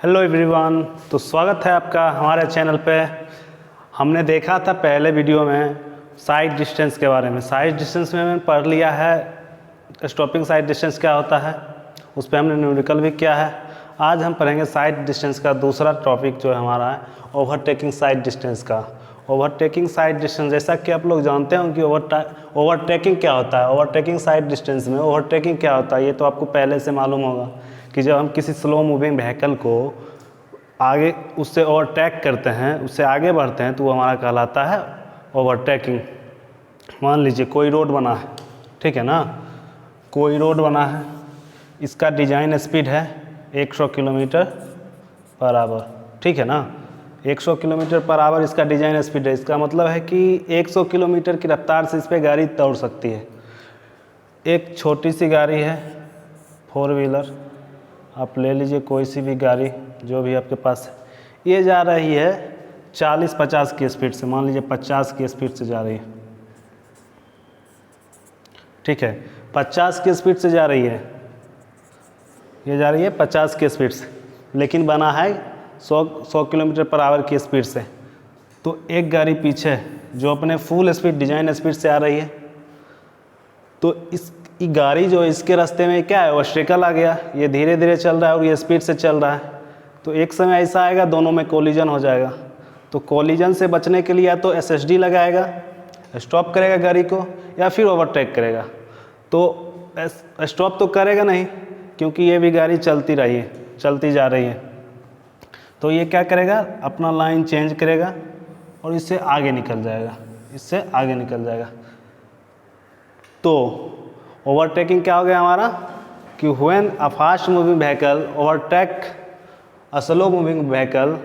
Hello everyone, तो स्वागत है आपका हमारे चैनल पे। हमने देखा था पहले वीडियो में साइड डिस्टेंस के बारे में। साइड डिस्टेंस में मैंने पढ़ लिया है स्टॉपिंग साइड डिस्टेंस क्या होता है, उस पर हमने न्यूमेरिकल भी किया है। आज हम पढ़ेंगे साइड डिस्टेंस का दूसरा टॉपिक जो है हमारा है ओवरटेकिंग साइड डिस्टेंस का। ओवरटेकिंग साइड डिस्टेंस, जैसा कि आप लोग जानते हैं कि ओवरटेकिंग क्या होता है। ओवरटेकिंग साइड डिस्टेंस में ओवरटेकिंग क्या होता है ये तो आपको पहले से मालूम होगा कि जब हम किसी स्लो मूविंग व्हीकल को आगे उससे ओवरटेक करते हैं, उससे आगे बढ़ते हैं, तो वो हमारा कहलाता है ओवरटेकिंग। मान लीजिए कोई रोड बना है, ठीक है ना, कोई रोड बना है, इसका डिज़ाइन स्पीड है 100 किलोमीटर पर आवर, ठीक है ना। 100 किलोमीटर पर आवर इसका डिज़ाइन स्पीड है। इसका मतलब है कि 100 किलोमीटर की रफ्तार से इस पर गाड़ी दौड़ सकती है। एक छोटी सी गाड़ी है 4 व्हीलर, आप ले लीजिए कोई सी भी गाड़ी जो भी आपके पास है, ये जा रही है 40-50 की स्पीड से, मान लीजिए 50 की स्पीड से जा रही है, ठीक है, 50 की स्पीड से जा रही है, ये जा रही है 50 की स्पीड से, लेकिन बना है 100 किलोमीटर पर आवर की स्पीड से। तो एक गाड़ी पीछे जो अपने फुल स्पीड डिज़ाइन स्पीड से आ रही है, तो इस गाड़ी जो इसके रास्ते में क्या है, ऑब्स्टेकल आ गया, ये धीरे धीरे चल रहा है और ये स्पीड से चल रहा है, तो एक समय ऐसा आएगा दोनों में कोलिजन हो जाएगा। तो कोलिजन से बचने के लिए या तो एसएसडी लगाएगा, स्टॉप करेगा गाड़ी को, या फिर ओवरटेक करेगा। तो स्टॉप तो करेगा नहीं क्योंकि ये भी गाड़ी चलती जा रही है, तो ये क्या करेगा, अपना लाइन चेंज करेगा और इससे आगे निकल जाएगा, तो ओवरटेकिंग क्या हो गया हमारा कि when a fast moving vehicle overtake a slow moving vehicle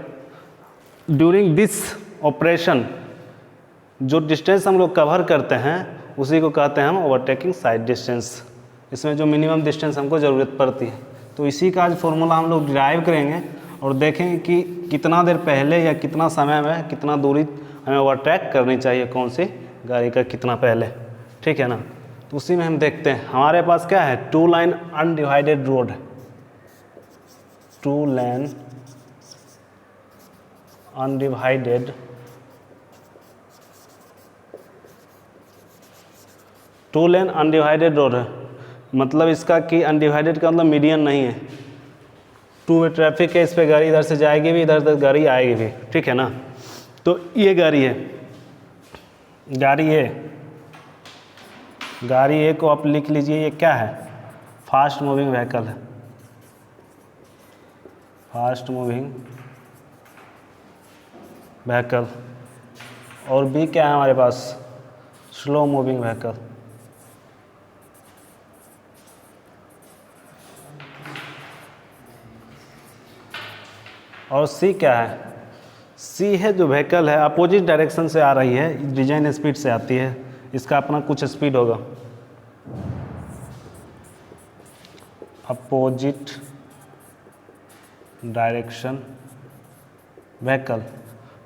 during this operation, जो डिस्टेंस हम लोग कवर करते हैं उसी को कहते हैं हम ओवरटेकिंग साइड डिस्टेंस। इसमें जो मिनिमम डिस्टेंस हमको ज़रूरत पड़ती है, तो इसी का आज फॉर्मूला हम लोग डिराइव करेंगे और देखेंगे कि कितना देर पहले या कितना समय में कितना दूरी हमें ओवरटेक करनी चाहिए, कौन सी गाड़ी का कितना पहले, ठीक है ना। तो उसी में हम देखते हैं हमारे पास क्या है, 2 लाइन अनडिवाइडेड रोड, 2 लेन अनडिवाइडेड रोड है। मतलब इसका कि अनडिवाइडेड का मतलब मीडियन नहीं है, 2 वे ट्रैफिक है, इस पर गाड़ी इधर से जाएगी भी, इधर गाड़ी आएगी भी, ठीक है ना। तो ये गाड़ी ए को आप लिख लीजिए, ये क्या है, फास्ट मूविंग व्हीकल है, फास्ट मूविंग व्हीकल। और बी क्या है हमारे पास, स्लो मूविंग व्हीकल। और सी क्या है, सी है जो व्हीकल है अपोजिट डायरेक्शन से आ रही है, डिजाइन स्पीड से आती है, इसका अपना कुछ स्पीड होगा, opposite direction vehicle,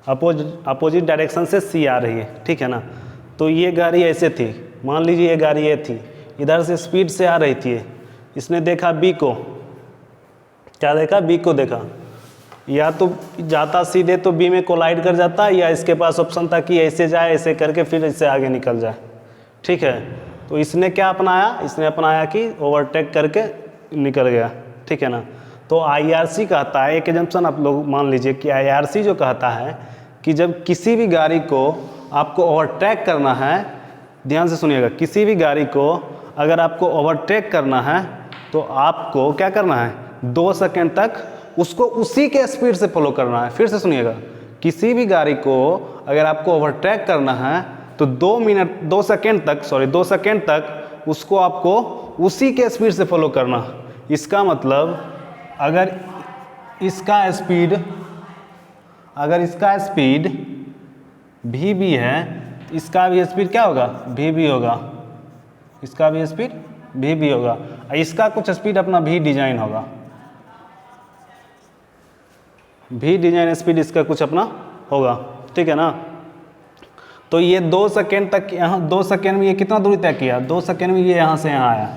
opposite direction से सी आ रही है, ठीक है ना। तो ये गाड़ी ऐसे थी, मान लीजिए ये गाड़ी ये थी, इधर से स्पीड से आ रही थी, इसने देखा बी को, क्या देखा, बी को देखा, या तो जाता सीधे तो बी में कोलाइड कर जाता, या इसके पास ऑप्शन था कि ऐसे जाए, ऐसे करके फिर इससे आगे निकल जाए, ठीक है। तो इसने क्या अपनाया, इसने अपनाया कि ओवरटेक करके निकल गया, ठीक है ना। तो आईआरसी कहता है, एक एजम्पशन आप लोग मान लीजिए कि आईआरसी जो कहता है कि जब किसी भी गाड़ी को आपको ओवरटेक करना है, ध्यान से सुनिएगा, किसी भी गाड़ी को अगर आपको ओवरटेक करना है तो आपको क्या करना है, 2 सेकेंड तक उसको उसी के स्पीड से फॉलो करना है। फिर से सुनिएगा, किसी भी गाड़ी को अगर आपको ओवरटेक करना है तो 2 सेकेंड तक उसको आपको उसी के स्पीड से फॉलो करना। इसका मतलब अगर इसका स्पीड भी भी है, इसका भी स्पीड क्या होगा, भी भी होगा, इसका भी स्पीड भी भी होगा, इसका कुछ स्पीड अपना भी डिजाइन होगा, भी डिजाइन स्पीड इसका कुछ अपना होगा, ठीक है ना। तो ये 2 सेकेंड तक, यहाँ 2 सेकेंड में ये कितना दूरी तय किया, 2 सेकेंड में ये यहाँ से यहाँ आया,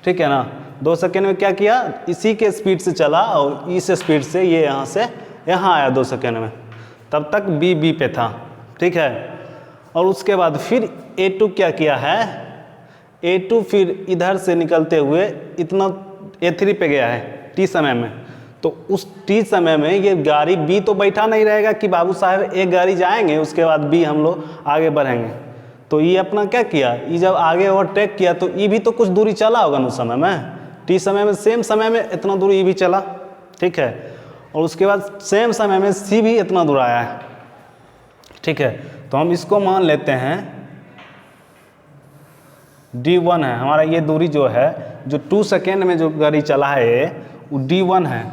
ठीक है ना। 2 सेकेंड में क्या किया, इसी के स्पीड से चला और इस स्पीड से ये यहाँ से यहाँ आया 2 सेकेंड में, तब तक बी पे था, ठीक है। और उसके बाद फिर A2 क्या किया है, A2 फिर इधर से निकलते हुए इतना A3 पे गया है T समय में। तो उस T समय में ये गाड़ी B तो बैठा नहीं रहेगा कि बाबू साहब एक गाड़ी जाएंगे उसके बाद B हम लोग आगे बढ़ेंगे। तो ये अपना क्या किया, ये जब आगे ओवरटेक किया तो ये भी तो कुछ दूरी चला होगा ना उस समय में, T समय में सेम समय में इतना दूरी ये भी चला, ठीक है। और उसके बाद सेम समय में C भी इतना दूर आया है, ठीक है। तो हम इसको मान लेते हैं D1 है हमारा, ये दूरी जो है जो 2 सेकेंड में जो गाड़ी चला है वो D1 है।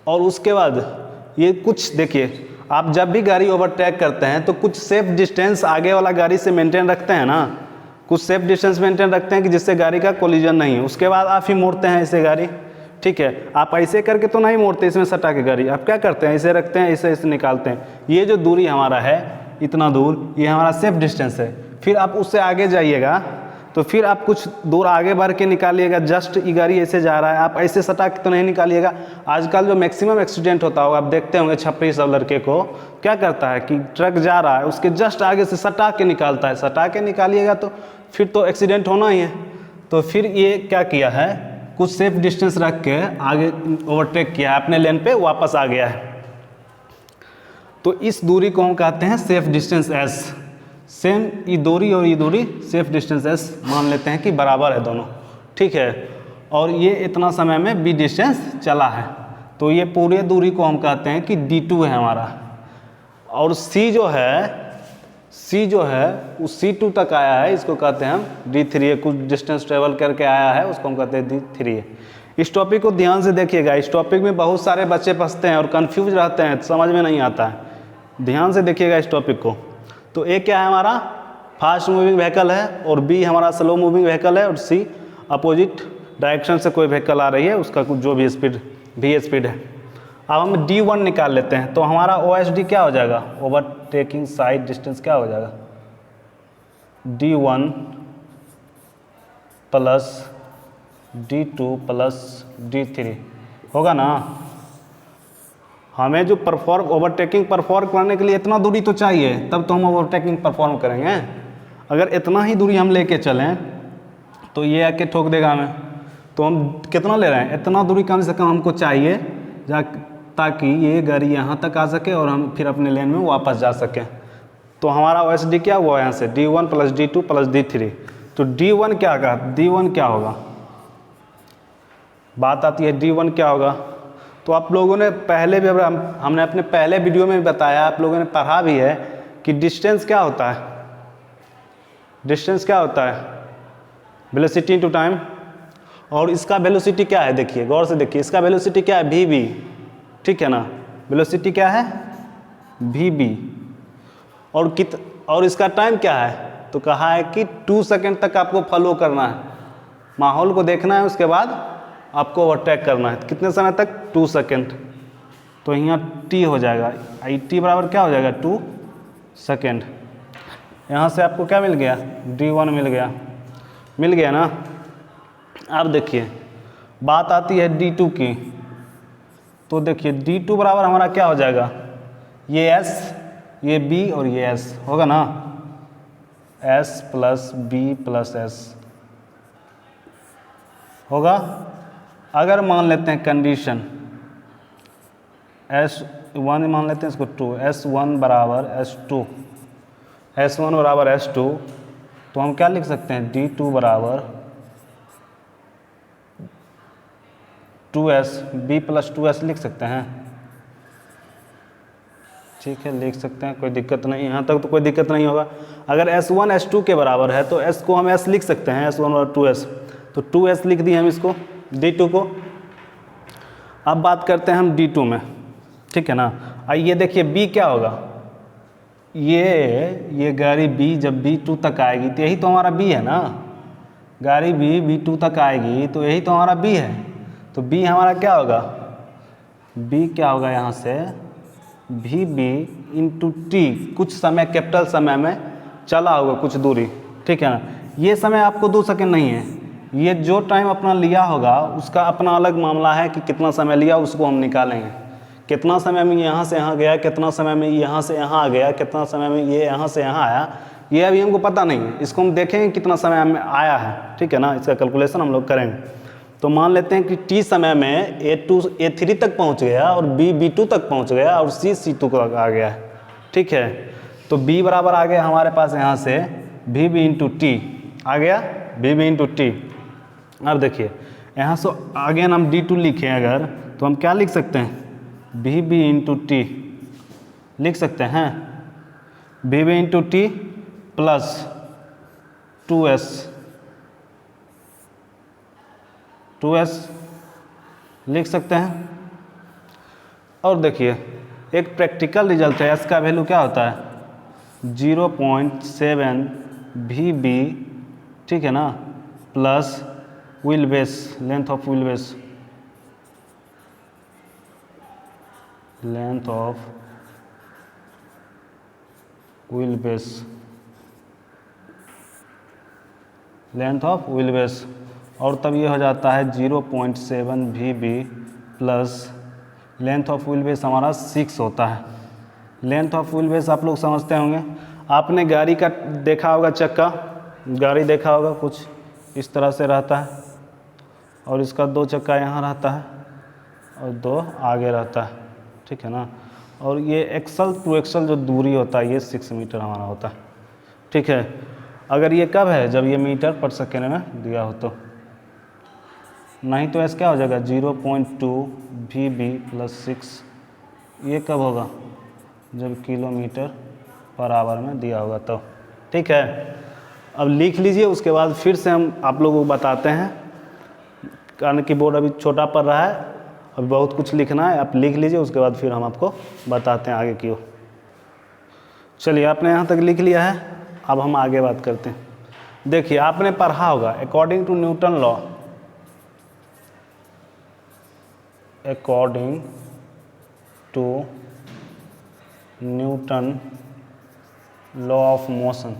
और उसके बाद ये कुछ देखिए, आप जब भी गाड़ी ओवरटेक करते हैं तो कुछ सेफ डिस्टेंस आगे वाला गाड़ी से मेंटेन रखते हैं ना, कुछ सेफ डिस्टेंस मेंटेन रखते हैं कि जिससे गाड़ी का कोलिजन नहीं है। उसके बाद आप ही मोड़ते हैं इसे गाड़ी, ठीक है। आप ऐसे करके तो नहीं मोड़ते इसमें सटा के गाड़ी, आप क्या करते हैं, इसे रखते हैं, इसे निकालते हैं। ये जो दूरी हमारा है इतना दूर, ये हमारा सेफ डिस्टेंस है। फिर आप उससे आगे जाइएगा तो फिर आप कुछ दूर आगे बढ़ के निकालिएगा। जस्ट ये गाड़ी ऐसे जा रहा है, आप ऐसे सटा के तो नहीं निकालिएगा। आजकल जो मैक्सिमम एक्सीडेंट होता होगा, आप देखते होंगे छपरी सब लड़के को क्या करता है कि ट्रक जा रहा है उसके जस्ट आगे से सटा के निकालता है। सटा के निकालिएगा तो फिर तो एक्सीडेंट होना ही है। तो फिर ये क्या किया है, कुछ सेफ डिस्टेंस रख के आगे ओवरटेक किया है, अपने लेन पे वापस आ गया है। तो इस दूरी को हम कहते हैं सेफ डिस्टेंस S। सेम ये दूरी और ये दूरी सेफ डिस्टेंस S मान लेते हैं कि बराबर है दोनों, ठीक है। और ये इतना समय में B डिस्टेंस चला है, तो ये पूरे दूरी को हम कहते हैं कि D2 है हमारा। और C जो है वो C2 तक आया है, इसको कहते हैं हम D3 है। कुछ डिस्टेंस ट्रेवल करके आया है, उसको हम कहते हैं D3 है। इस टॉपिक को ध्यान से देखिएगा, इस टॉपिक में बहुत सारे बच्चे फंसते हैं और कंफ्यूज रहते हैं, समझ में नहीं आता है। ध्यान से देखिएगा इस टॉपिक को। तो A क्या है हमारा, फास्ट मूविंग व्हीकल है, और B हमारा स्लो मूविंग व्हीकल है, और C अपोजिट डायरेक्शन से कोई व्हीकल आ रही है उसका कुछ जो भी स्पीड V स्पीड है। अब हम D1 निकाल लेते हैं। तो हमारा OSD क्या हो जाएगा, ओवरटेकिंग साइड डिस्टेंस क्या हो जाएगा, D1 plus D2 plus D3 होगा ना। हमें जो ओवरटेकिंग परफॉर्म करने के लिए इतना दूरी तो चाहिए, तब तो हम ओवरटेकिंग परफॉर्म करेंगे। अगर इतना ही दूरी हम लेके चलें तो ये आके ठोक देगा हमें। तो हम कितना ले रहे हैं, इतना दूरी कम से कम हमको चाहिए ताकि ये गाड़ी यहाँ तक आ सके और हम फिर अपने लेन में वापस जा सकें। तो हमारा OSD क्या हुआ यहाँ से, D1 plus D2 plus D3। तो D1 क्या कहा, D1 क्या होगा, बात आती है D1 क्या होगा। तो आप लोगों ने पहले भी, हमने अपने पहले वीडियो में भी बताया, आप लोगों ने पढ़ा भी है कि डिस्टेंस क्या होता है, डिस्टेंस क्या होता है, वेलोसिटी इनटू टाइम। और इसका वेलोसिटी क्या है, देखिए गौर से देखिए, इसका वेलोसिटी क्या है, VB, ठीक है ना। वेलोसिटी क्या है, VB। और इसका टाइम क्या है, तो कहा है कि 2 सेकेंड तक आपको फॉलो करना है, माहौल को देखना है, उसके बाद आपको ओवरटेक करना है। कितने समय तक, 2 सेकेंड। तो यहाँ T हो जाएगा, T बराबर क्या हो जाएगा, 2 सेकेंड। यहाँ से आपको क्या मिल गया, D1 मिल गया ना। अब देखिए बात आती है D2 की। तो देखिए D2 बराबर हमारा क्या हो जाएगा, ये S, ये B और ये S होगा ना, S plus B plus S होगा। अगर मान लेते हैं कंडीशन S1 मान लेते हैं इसको 2, S1 बराबर S2, S1 बराबर S2, तो हम क्या लिख सकते हैं, D2 बराबर 2S, B प्लस 2S लिख सकते हैं, ठीक है लिख सकते हैं, कोई दिक्कत नहीं, यहाँ तक तो कोई दिक्कत नहीं होगा। अगर S1 S2 के बराबर है तो S को हम S लिख सकते हैं, S1 और 2S, तो 2S लिख दिए हम इसको, D2 को। अब बात करते हैं हम D2 में, ठीक है ना। आइए देखिए B क्या होगा, ये गाड़ी B जब B2 तक आएगी तो यही तो हमारा B है ना, गाड़ी B2 तक आएगी तो यही तो हमारा B है। तो B हमारा क्या होगा, B क्या होगा यहाँ से, VB इंटू T, कुछ समय कैपिटल समय में चला होगा कुछ दूरी, ठीक है ना। ये समय आपको 2 सेकेंड नहीं है, ये जो टाइम अपना लिया होगा उसका अपना अलग मामला है कि कितना समय लिया उसको हम निकालेंगे। कितना समय में यहाँ से यहाँ गया, कितना समय में यहाँ से यहाँ आ गया, कितना समय में ये यहाँ से यहाँ आया, ये अभी हमको पता नहीं है। इसको हम देखेंगे कितना समय में आया है, ठीक है ना। इसका कैलकुलेशन हम लोग करेंगे। तो मान लेते हैं कि टी समय में A3 तक पहुँच गया और B2 तक पहुँच गया और C2 तक आ गया है, ठीक है। तो B बराबर आ गया हमारे पास यहाँ से VB इंटू टी आ गया, VB इंटू टी। अब देखिए यहाँ से आगे हम D2 लिखें अगर, तो हम क्या लिख सकते हैं, VB इंटू टी लिख सकते हैं, VB into T plus 2s लिख सकते हैं। और देखिए एक प्रैक्टिकल रिजल्ट है, s का वैल्यू क्या होता है 0.7 VB, ठीक है ना, plus wheel base, length of wheel base, length of wheel base, length of wheel base. और तब ये हो जाता है 0.7 VB plus length of wheel base हमारा 6 होता है। लेंथ ऑफ व्हील बेस आप लोग समझते होंगे, आपने गाड़ी का देखा होगा, चक्का गाड़ी देखा होगा, कुछ इस तरह से रहता है और इसका 2 चक्का यहाँ रहता है और 2 आगे रहता है, ठीक है ना। और ये एक्सल टू एक्सल जो दूरी होता है ये 6 मीटर हमारा होता है, ठीक है। अगर ये कब है, जब ये मीटर पर सेकेंड में दिया हो तो, नहीं तो ऐसा क्या हो जाएगा 0.2 VB प्लस 6। ये कब होगा, जब किलोमीटर पर आवर में दिया होगा तो, ठीक है। अब लिख लीजिए, उसके बाद फिर से हम आप लोगों को बताते हैं, कारण कि बोर्ड अभी छोटा पड़ रहा है, अभी बहुत कुछ लिखना है। आप लिख लीजिए, उसके बाद फिर हम आपको बताते हैं आगे की ओर। चलिए आपने यहाँ तक लिख लिया है, अब हम आगे बात करते हैं। देखिए आपने पढ़ा होगा according to Newton law, according to Newton law of motion,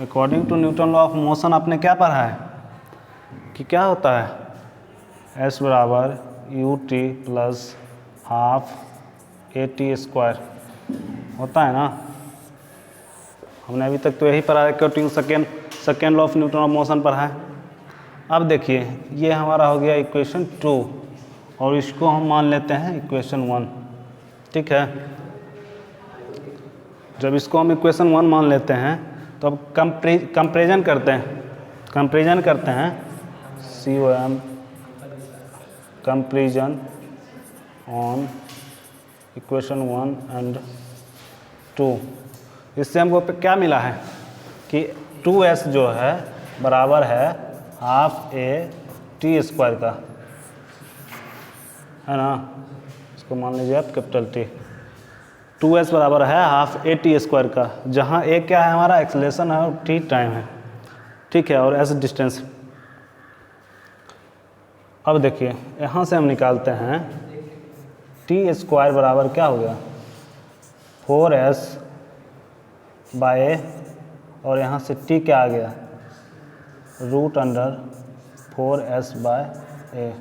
according to Newton law of motion आपने क्या पढ़ा है कि क्या होता है S बराबर ut प्लस हाफ AT² होता है ना। हमने अभी तक तो यही पढ़ा है, according second law of Newton of motion पढ़ा है। अब देखिए ये हमारा हो गया इक्वेशन 2 और इसको हम मान लेते हैं इक्वेशन 1, ठीक है। जब इसको हम इक्वेशन 1 मान लेते हैं तो अब कंपेरिजन करते हैं COM, comparison on equation 1 and 2। इससे हमको क्या मिला है कि 2s जो है बराबर है हाफ AT² का, है ना। इसको मान लीजिए आप कैपिटल T। 2s बराबर है हाफ AT² का, जहाँ a क्या है हमारा एक्सेलरेशन है और t टाइम है, ठीक है, और s डिस्टेंस। अब देखिए यहाँ से हम निकालते हैं T² बराबर क्या हो गया 4s बाय a, और यहाँ से t क्या आ गया √4s बाय a।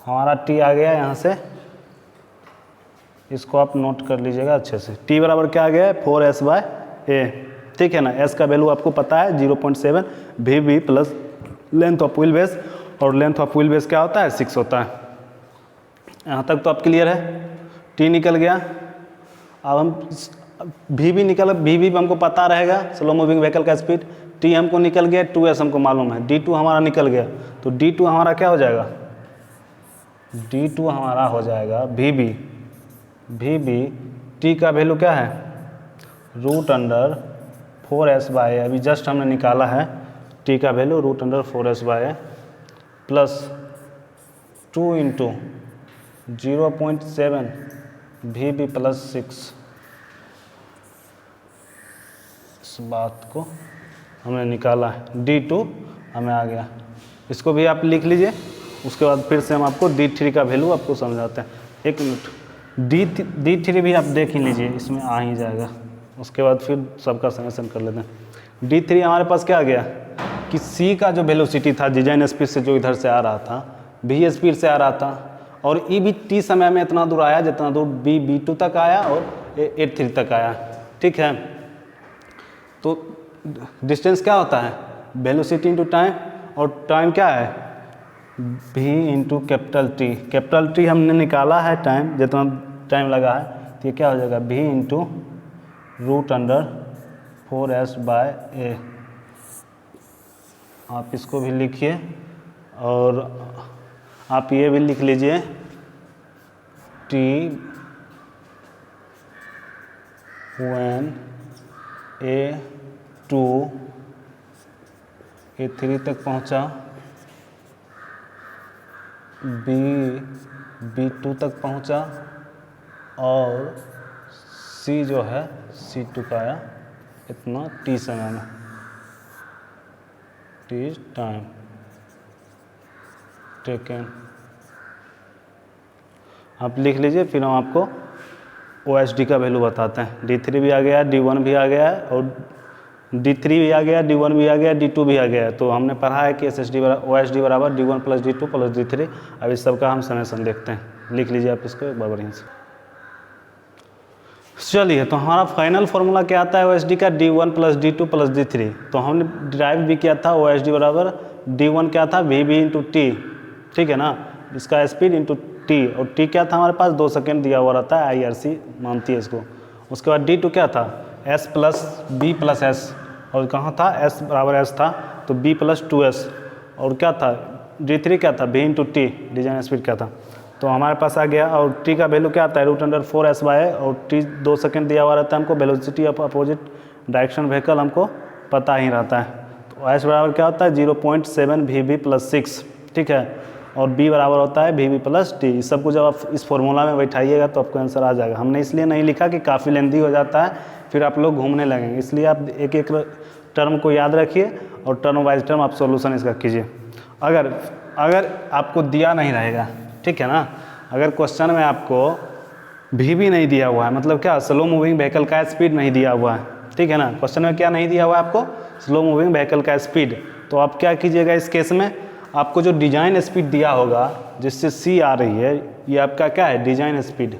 हमारा t आ गया यहाँ से, इसको आप नोट कर लीजिएगा अच्छे से। t बराबर क्या आ गया है 4s बाय a, ठीक है ना। s का वैल्यू आपको पता है 0.7 VB plus length of wheel base, और लेंथ ऑफ व्हील बेस क्या होता है 6 होता है। यहाँ तक तो आप क्लियर है। t निकल गया, अब हम VB हमको पता रहेगा, स्लो मूविंग व्हीकल का स्पीड। t हमको निकल गया, 2s हमको मालूम है, d2 हमारा निकल गया, तो d2 हमारा क्या हो जाएगा, d2 हमारा हो जाएगा VB t का वैल्यू क्या है √4s बाय, अभी जस्ट हमने निकाला है t का value √4s by plus 2 into 0.7 VB plus 6। इस बात को हमने निकाला है, d2 हमें आ गया। इसको भी आप लिख लीजिए, उसके बाद फिर से हम आपको d3 का वैल्यू आपको समझाते हैं। एक मिनट, d3 भी आप देख ही लीजिए, इसमें आ ही जाएगा। उसके बाद फिर सबका समेशन कर लेते हैं। D3 हमारे पास क्या आ गया कि C का जो वेलोसिटी था डिजाइन स्पीड से जो इधर से आ रहा था, V स्पीड से आ रहा था, और E भी T समय में इतना दूर आया जितना दूर B2 तक आया और A3 तक आया। ठीक है, तो डिस्टेंस क्या होता है, वेलोसिटी इंटू टाइम, और टाइम क्या है V into capital T। Capital T हमने निकाला है टाइम, जितना टाइम लगा है, तो ये क्या हो जाएगा V इंटू √4s/a। आप इसको भी लिखिए और आप ये भी लिख लीजिए T when A2 A3 तक पहुंचा, B2 तक पहुंचा, और C जो है C2 का आया इतना T समय में, T टाइम टेकन। आप लिख लीजिए, फिर हम आपको OSD का वैल्यू बताते हैं। D3 भी आ गया, D1 भी आ गया, और D3 भी आ गया, D1 भी आ गया, D2 भी आ गया। तो हमने पढ़ा है कि OSD बराबर D1 + D2 + D3। अब इस सब का हम समेशन देखते हैं। लिख लीजिए आप इसको एक बार बढ़िया से। चलिए, तो हमारा फाइनल फार्मूला क्या आता है OSD का, D1 + D2 + D3। तो हमने डिराइव भी किया था, OSD बराबर D1 क्या था, VB इंटू T। ठीक है ना, इसका स्पीड इंटू T, और T क्या था हमारे पास 2 सेकेंड दिया हुआ रहता है, IRC मानती है इसको। उसके बाद D2 क्या था, S + B + S, और कहाँ था, S बराबर S था, तो B + 2S, और क्या था D3 क्या था, V into T, design speed क्या था। तो हमारे पास आ गया, और T का वैल्यू क्या आता है √4s/a, और T 2 सेकेंड दिया हुआ रहता है हमको। Velocity of opposite direction vehicle हमको पता ही रहता है। तो S बराबर क्या होता है 0.7 VB + 6। ठीक है, और B बराबर होता है VB + T। इस सब को जब आप इस फॉर्मूला में बैठाइएगा तो आपको आंसर आ जाएगा। हमने इसलिए नहीं लिखा कि काफ़ी लेंदी हो जाता है, फिर आप लोग घूमने लगेंगे, इसलिए आप एक एक टर्म को याद रखिए और टर्म वाइज टर्म आप सॉल्यूशन इसका कीजिए। अगर आपको दिया नहीं रहेगा, ठीक है ना, अगर क्वेश्चन में आपको VB नहीं दिया हुआ है, मतलब क्या, स्लो मूविंग व्हीकल का स्पीड नहीं दिया हुआ है, ठीक है ना, क्वेश्चन में क्या नहीं दिया हुआ है आपको, स्लो मूविंग व्हीकल का स्पीड, तो आप क्या कीजिएगा इस केस में, आपको जो डिजाइन स्पीड दिया होगा जिससे C आ रही है, ये आपका क्या है, डिजाइन स्पीड।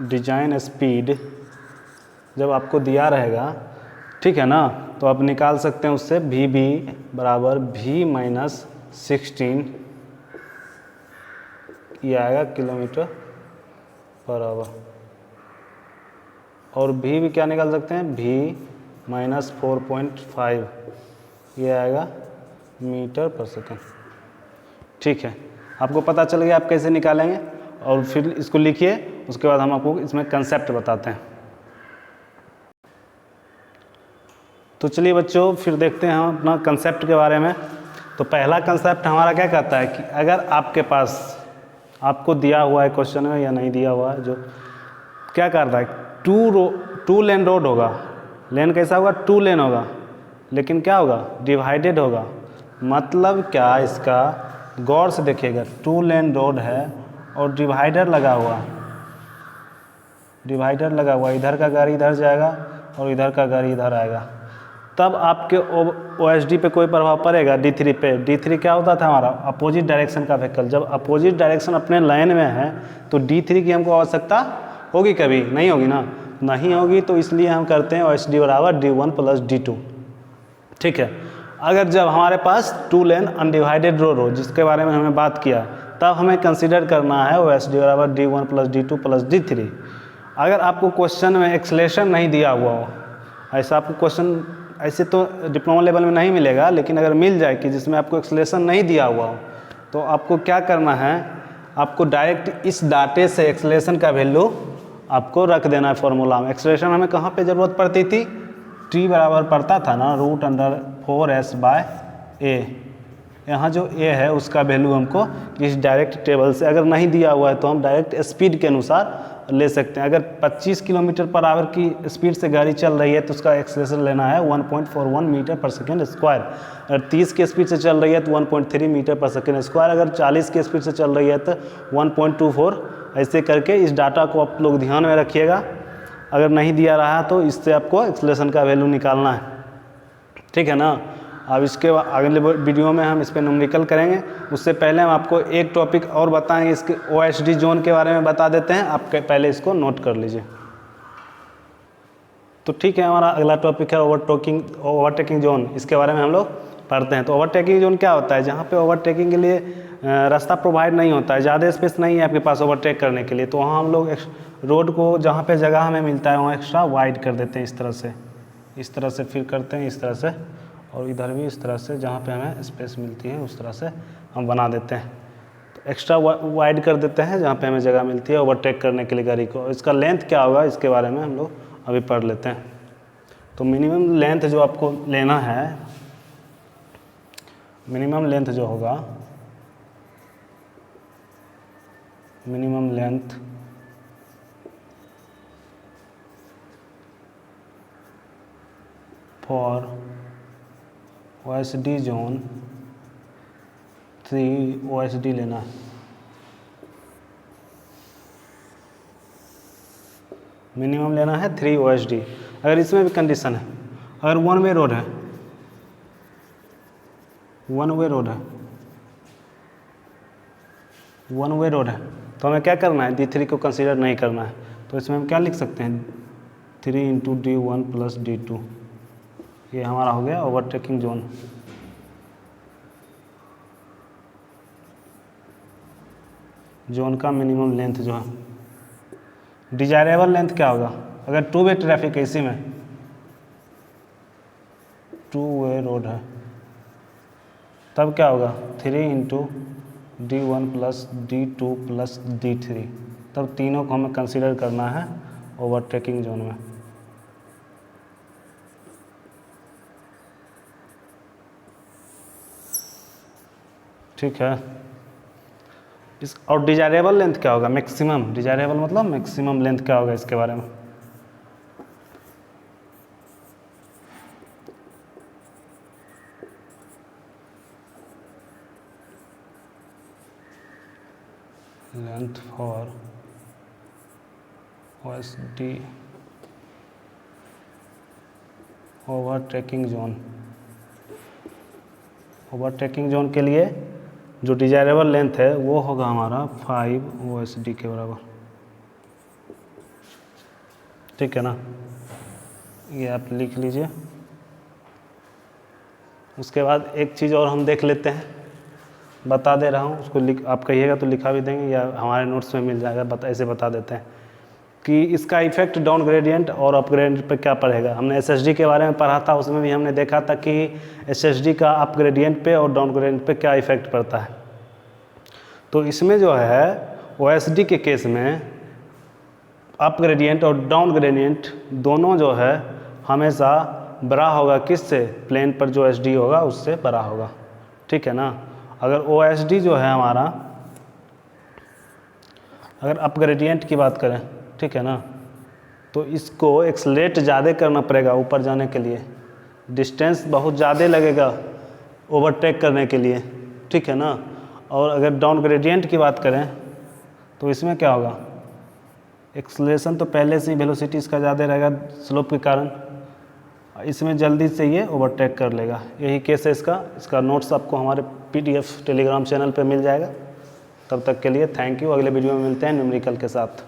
डिजाइन स्पीड जब आपको दिया रहेगा, ठीक है ना, तो आप निकाल सकते हैं उससे VB बराबर V - 16, ये आएगा km/h, और V भी क्या निकाल सकते हैं, V - 4.5, ये आएगा मीटर/सेकंड। ठीक है, आपको पता चल गया आप कैसे निकालेंगे, और फिर इसको लिखिए, उसके बाद हम आपको इसमें कंसेप्ट बताते हैं। तो चलिए बच्चों, फिर देखते हैं हम अपना कंसेप्ट के बारे में। तो पहला कंसेप्ट हमारा क्या कहता है कि अगर आपके पास आपको दिया हुआ है क्वेश्चन में या नहीं दिया हुआ है, जो क्या करता है, टू लेन रोड होगा, लेन कैसा होगा, 2 लेन होगा, लेकिन क्या होगा, डिवाइडेड होगा। मतलब क्या, इसका गौर से देखिएगा, 2 लेन रोड है और डिवाइडर लगा हुआ, इधर का गाड़ी इधर जाएगा और इधर का गाड़ी इधर आएगा, तब आपके OSD पे कोई प्रभाव पड़ेगा, D3 पे। D3 क्या होता था हमारा, अपोजिट डायरेक्शन का व्हीकल। जब अपोजिट डायरेक्शन अपने लाइन में है तो D3 की हमको आवश्यकता होगी, कभी नहीं होगी ना, नहीं होगी। तो इसलिए हम करते हैं OSD बराबर D1 + D2। ठीक है, अगर जब हमारे पास 2 लेन अनडिवाइडेड रोड हो, जिसके बारे में हमने बात किया, तब हमें कंसिडर करना है OSD बराबर D1 + D2 + D3। अगर आपको क्वेश्चन में एक्सेलेरेशन नहीं दिया हुआ हो, ऐसा आपको क्वेश्चन ऐसे तो डिप्लोमा लेवल में नहीं मिलेगा, लेकिन अगर मिल जाए कि जिसमें आपको एक्सेलेरेशन नहीं दिया हुआ हो, तो आपको क्या करना है, आपको डायरेक्ट इस डाटे से एक्सेलेरेशन का वैल्यू आपको रख देना है फॉर्मूला में। एक्सेलेरेशन हमें कहाँ पे ज़रूरत पड़ती थी, T बराबर पड़ता था ना √4s/a। यहाँ जो A है उसका वैल्यू हमको इस डायरेक्ट टेबल से, अगर नहीं दिया हुआ है तो हम डायरेक्ट स्पीड के अनुसार ले सकते हैं। अगर 25 km/h की स्पीड से गाड़ी चल रही है तो उसका एक्सेलरेशन लेना है 1.41 मीटर/सेकंड²। अगर 30 की स्पीड से चल रही है तो 1.3 मीटर/सेकंड²। अगर 40 की स्पीड से चल रही है तो 1.24। ऐसे करके इस डाटा को आप लोग ध्यान में रखिएगा। अगर नहीं दिया रहा तो इससे आपको एक्सेलरेशन का वैल्यू निकालना है, ठीक है ना। अब इसके अगले वीडियो में हम इस पर न्यूमेरिकल करेंगे। उससे पहले हम आपको एक टॉपिक और बताएंगे, इसके OSD जोन के बारे में बता देते हैं, आप पहले इसको नोट कर लीजिए। तो ठीक है, हमारा अगला टॉपिक है ओवरटेकिंग जोन। इसके बारे में हम लोग पढ़ते हैं। तो ओवरटेकिंग जोन क्या होता है? जहाँ पे ओवरटेकिंग के लिए रास्ता प्रोवाइड नहीं होता है, ज़्यादा स्पेस नहीं है आपके पास ओवरटेक करने के लिए, तो वहाँ हम लोग रोड को जहाँ पे जगह हमें मिलता है वहाँ एक्स्ट्रा वाइड कर देते हैं, इस तरह से फिर करते हैं, इस तरह से, और इधर भी इस तरह से, जहाँ पे हमें स्पेस मिलती है उस तरह से हम बना देते हैं। तो एक्स्ट्रा वाइड कर देते हैं जहाँ पे हमें जगह मिलती है ओवरटेक करने के लिए गाड़ी को। इसका लेंथ क्या होगा इसके बारे में हम लोग अभी पढ़ लेते हैं। तो मिनिमम लेंथ जो आपको लेना है, मिनिमम लेंथ जो होगा, minimum length for OSD zone 3 OSD लेना है। मिनिमम लेना है 3 OSD। अगर इसमें भी कंडीशन है, अगर वन वे रोड है, वन वे रोड है तो हमें क्या करना है? D3 को कंसीडर नहीं करना है। तो इसमें हम क्या लिख सकते हैं? 3 × D1 + D2, ये हमारा हो गया ओवरटेकिंग जोन। जोन का मिनिमम लेंथ जो है। डिजायरेबल लेंथ क्या होगा? अगर 2 वे ट्रैफिक है, इसी में 2 वे रोड है, तब क्या होगा? 3 × D1 + D2 + D3, तब तीनों को हमें कंसीडर करना है ओवरटेकिंग जोन में। ठीक है। और डिजायरेबल लेंथ क्या होगा? मैक्सिमम। डिजायरेबल मतलब मैक्सिमम लेंथ क्या होगा इसके बारे में? Length for OSD overtaking zone. Overtaking zone के लिए जो डिजायरेबल लेंथ है वो होगा हमारा 5 OSD के बराबर, ठीक है ना। ये आप लिख लीजिए। उसके बाद एक चीज़ और हम देख लेते हैं, बता दे रहा हूँ, उसको आप कहिएगा तो लिखा भी देंगे या हमारे नोट्स में मिल जाएगा। ऐसे बता देते हैं कि इसका इफेक्ट डाउन ग्रेडियंट और अप ग्रेडियंट पर क्या पड़ेगा। हमने SSD के बारे में पढ़ा था, उसमें भी हमने देखा था कि SSD का अप ग्रेडियंट पे और डाउन ग्रेडियंट पे क्या इफेक्ट पड़ता है। तो इसमें जो है OSD के केस में अप ग्रेडियंट और डाउन ग्रेडियंट दोनों जो है हमेशा बड़ा होगा, किससे? प्लेन पर जो SD होगा उससे बड़ा होगा, ठीक है ना। अगर OSD जो है हमारा, अगर अप ग्रेडियंट की बात करें, ठीक है ना, तो इसको एक्सलेट ज़्यादा करना पड़ेगा ऊपर जाने के लिए, डिस्टेंस बहुत ज़्यादा लगेगा ओवरटेक करने के लिए, ठीक है ना। और अगर डाउन ग्रेडियंट की बात करें तो इसमें क्या होगा? एक्सलेशन तो पहले से ही वेलोसिटी इसका ज़्यादा रहेगा स्लोप के कारण, इसमें जल्दी से ये ओवरटेक कर लेगा। यही केस है इसका नोट्स आपको हमारे PDF टेलीग्राम चैनल पे मिल जाएगा। तब तक के लिए थैंक यू। अगले वीडियो में मिलते हैं न्यूमेरिकल के साथ।